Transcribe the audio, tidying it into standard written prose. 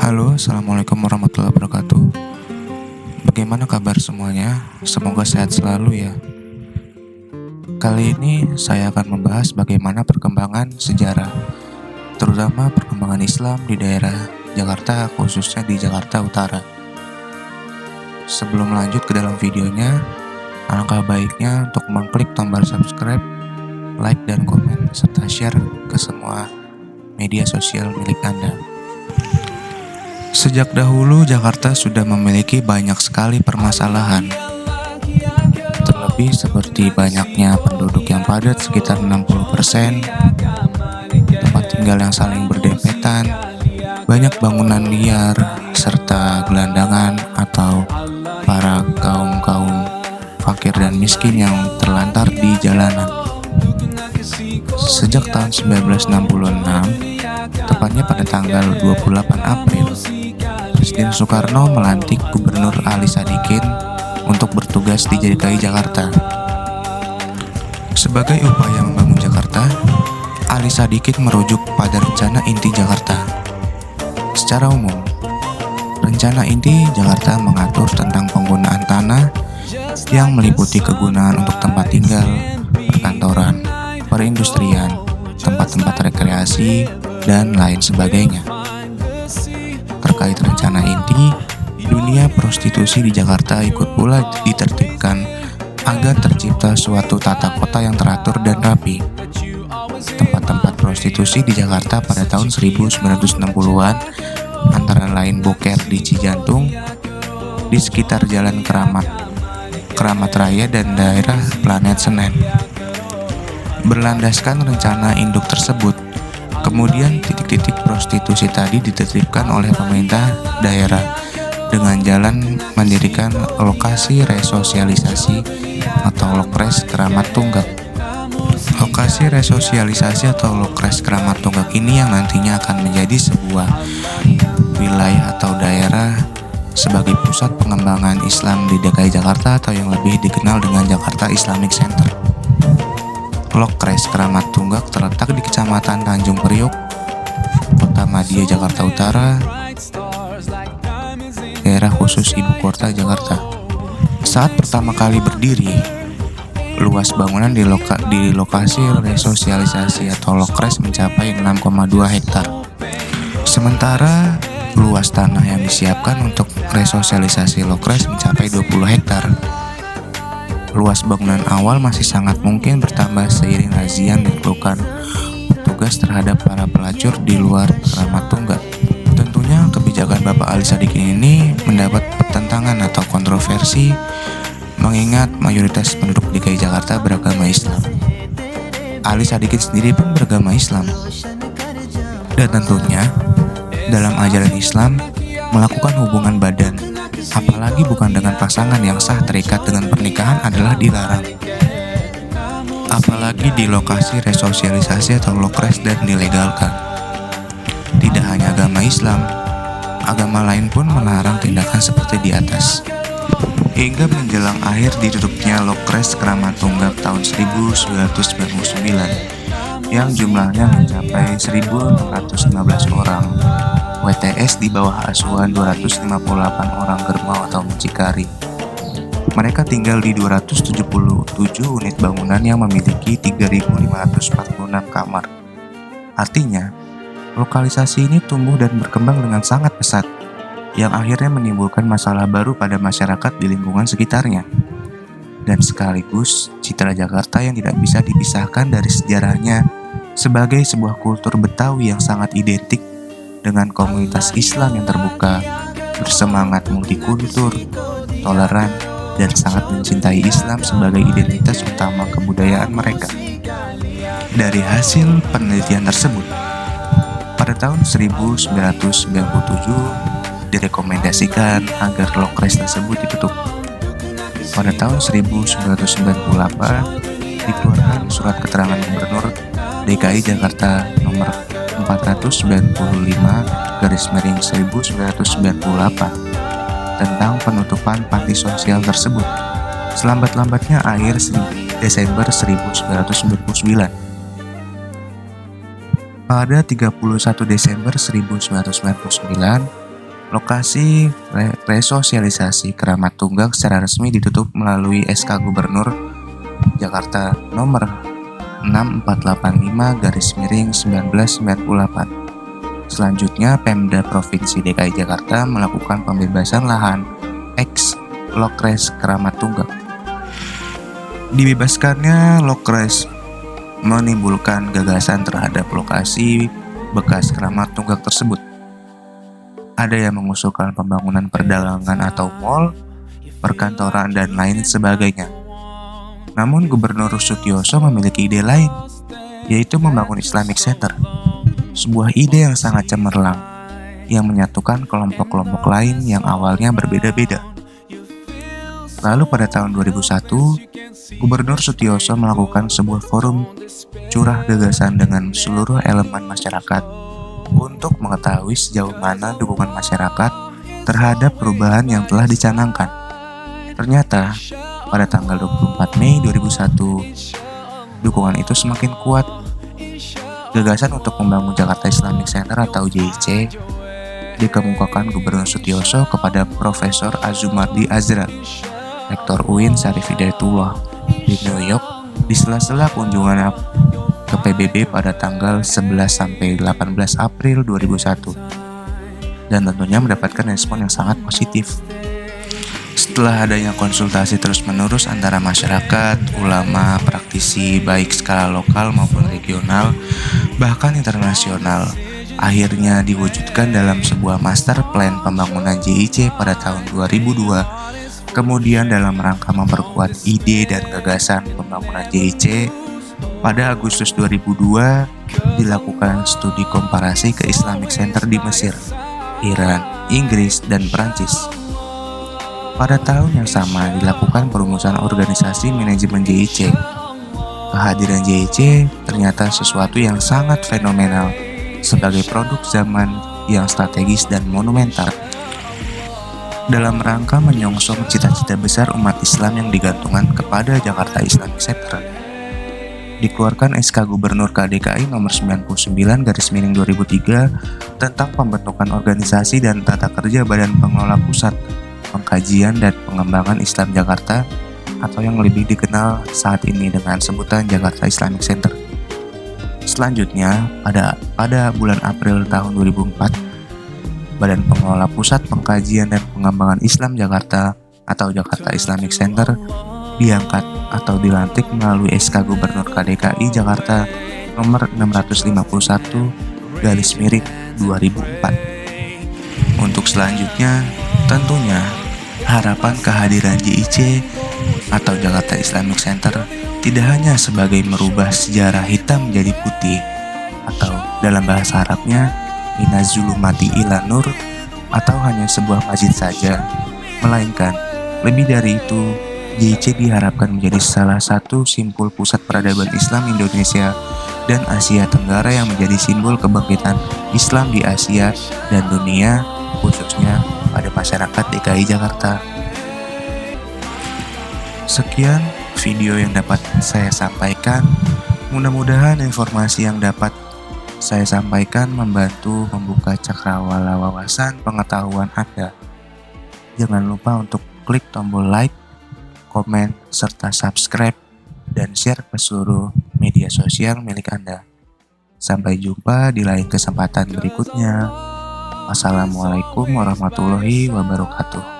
Halo, assalamualaikum warahmatullahi wabarakatuh. Bagaimana kabar semuanya? Semoga sehat selalu ya. Kali ini saya akan membahas bagaimana perkembangan sejarah, terutama perkembangan Islam di daerah Jakarta, khususnya di Jakarta Utara. Sebelum lanjut ke dalam videonya, alangkah baiknya untuk mengklik tombol subscribe, like, dan komen, serta share ke semua media sosial milik Anda. Sejak dahulu Jakarta sudah memiliki banyak sekali permasalahan, terlebih seperti banyaknya penduduk yang padat sekitar 60%, tempat tinggal yang saling berdempetan, banyak bangunan liar, serta gelandangan atau para kaum fakir dan miskin yang terlantar di jalanan. Sejak tahun 1966, tepatnya pada tanggal 28 April, Presiden Soekarno melantik Gubernur Ali Sadikin untuk bertugas di DKI Jakarta. Sebagai upaya membangun Jakarta, Ali Sadikin merujuk pada rencana inti Jakarta. Secara umum, rencana inti Jakarta mengatur tentang penggunaan tanah yang meliputi kegunaan untuk tempat tinggal, perkantoran, perindustrian, tempat-tempat rekreasi, dan lain sebagainya. Terkait rencana inti, dunia prostitusi di Jakarta ikut pula ditertibkan agar tercipta suatu tata kota yang teratur dan rapi. Tempat-tempat prostitusi di Jakarta pada tahun 1960-an antara lain Boker di Cijantung, di sekitar Jalan Keramat Raya, dan daerah Planet Senen. Berlandaskan rencana induk tersebut, kemudian titik-titik prostitusi tadi ditertibkan oleh pemerintah daerah dengan jalan mendirikan lokasi resosialisasi atau Lokres Keramat Tunggak. Lokasi resosialisasi atau Lokres Keramat Tunggak ini yang nantinya akan menjadi sebuah wilayah atau daerah sebagai pusat pengembangan Islam di DKI Jakarta atau yang lebih dikenal dengan Jakarta Islamic Center. Lokres Keramat Tunggak terletak di Kecamatan Tanjung Priok, Kota Madia, Jakarta Utara, daerah khusus Ibu Kota Jakarta. Saat pertama kali berdiri, luas bangunan di lokasi resosialisasi atau Lokres mencapai 6,2 hektar. Sementara luas tanah yang disiapkan untuk resosialisasi Lokres mencapai 20 hektar. Luas bangunan awal masih sangat mungkin bertambah seiring razia yang dilakukan petugas terhadap para pelacur di luar Keramat Tunggak. Tentunya kebijakan Bapak Ali Sadikin ini mendapat pertentangan atau kontroversi mengingat mayoritas penduduk DKI Jakarta beragama Islam. Ali Sadikin sendiri pun beragama Islam. Dan tentunya dalam ajaran Islam, melakukan hubungan badan, apalagi bukan dengan pasangan yang sah terikat dengan pernikahan, adalah dilarang. Apalagi di lokasi resosialisasi atau Lokres dan dilegalkan. Tidak hanya agama Islam, agama lain pun melarang tindakan seperti di atas. Hingga menjelang akhir ditutupnya Lokres Keramat Tunggak tahun 1999 yang jumlahnya mencapai 1.615 orang. WTS di bawah asuhan 258 orang Germau atau mucikari. Mereka tinggal di 277 unit bangunan yang memiliki 3.546 kamar. Artinya, lokalisasi ini tumbuh dan berkembang dengan sangat pesat, yang akhirnya menimbulkan masalah baru pada masyarakat di lingkungan sekitarnya. Dan sekaligus citra Jakarta yang tidak bisa dipisahkan dari sejarahnya sebagai sebuah kultur Betawi yang sangat identik dengan komunitas Islam yang terbuka, bersemangat multikultur, toleran, dan sangat mencintai Islam sebagai identitas utama kebudayaan mereka. Dari hasil penelitian tersebut, pada tahun 1997 direkomendasikan agar Lokres tersebut ditutup. Pada tahun 1998 dikeluarkan surat keterangan Gubernur DKI Jakarta nomor 495/1998 tentang penutupan panti sosial tersebut selambat-lambatnya akhir Desember 1999. Pada 31 Desember 1999, Lokasi resosialisasi keramat tunggal secara resmi ditutup melalui SK Gubernur Jakarta nomor 6485/1998. Selanjutnya, Pemda Provinsi DKI Jakarta melakukan pembebasan lahan ex Lokres Keramat Tunggal. Dibebaskannya Lokres menimbulkan gagasan terhadap lokasi bekas keramat tunggal tersebut. Ada yang mengusulkan pembangunan perdagangan atau mal, perkantoran, dan lain sebagainya. Namun Gubernur Sutioso memiliki ide lain, yaitu membangun Islamic Center. Sebuah ide yang sangat cemerlang, yang menyatukan kelompok-kelompok lain yang awalnya berbeda-beda. Lalu pada tahun 2001, Gubernur Sutioso melakukan sebuah forum curah gagasan dengan seluruh elemen masyarakat untuk mengetahui sejauh mana dukungan masyarakat terhadap perubahan yang telah dicanangkan. Ternyata, pada tanggal 24 Mei 2001, dukungan itu semakin kuat. Gagasan untuk membangun Jakarta Islamic Center atau JIC dikemukakan Gubernur Sutioso kepada Profesor Azumardi Azra, Rektor UIN Syarif Hidayatullah di New York di sela-sela kunjungan ke PBB pada tanggal 11-18 April 2001, dan tentunya mendapatkan respon yang sangat positif. Setelah adanya konsultasi terus-menerus antara masyarakat, ulama, praktisi baik skala lokal maupun regional, bahkan internasional, akhirnya diwujudkan dalam sebuah master plan pembangunan JIC pada tahun 2002. Kemudian dalam rangka memperkuat ide dan gagasan pembangunan JIC, pada Agustus 2002 dilakukan studi komparasi ke Islamic Center di Mesir, Iran, Inggris, dan Perancis. Pada tahun yang sama dilakukan perumusan organisasi manajemen JIC. Kehadiran JIC ternyata sesuatu yang sangat fenomenal sebagai produk zaman yang strategis dan monumental. Dalam rangka menyongsong cita-cita besar umat Islam yang digantungkan kepada Jakarta Islamic Center, dikeluarkan SK Gubernur KDKI nomor 99/2003 tentang pembentukan organisasi dan tata kerja Badan Pengelola Pusat Pengkajian dan Pengembangan Islam Jakarta atau yang lebih dikenal saat ini dengan sebutan Jakarta Islamic Center. Selanjutnya, pada bulan April tahun 2004, Badan Pengelola Pusat Pengkajian dan Pengembangan Islam Jakarta atau Jakarta Islamic Center diangkat atau dilantik melalui SK Gubernur KDKI Jakarta nomor 651/2004. Untuk selanjutnya, tentunya harapan kehadiran JIC atau Jakarta Islamic Center tidak hanya sebagai merubah sejarah hitam menjadi putih atau dalam bahasa Arabnya Minazulumati ila nur, atau hanya sebuah masjid saja, melainkan lebih dari itu, JIC diharapkan menjadi salah satu simpul pusat peradaban Islam Indonesia dan Asia Tenggara yang menjadi simbol kebangkitan Islam di Asia dan dunia, khususnya pada masyarakat DKI Jakarta. Sekian video yang dapat saya sampaikan. Mudah-mudahan informasi yang dapat saya sampaikan membantu membuka cakrawala wawasan pengetahuan Anda. Jangan lupa untuk klik tombol like, komen, serta subscribe, dan share ke seluruh media sosial milik Anda. Sampai jumpa di lain kesempatan berikutnya. Wassalamualaikum warahmatullahi wabarakatuh.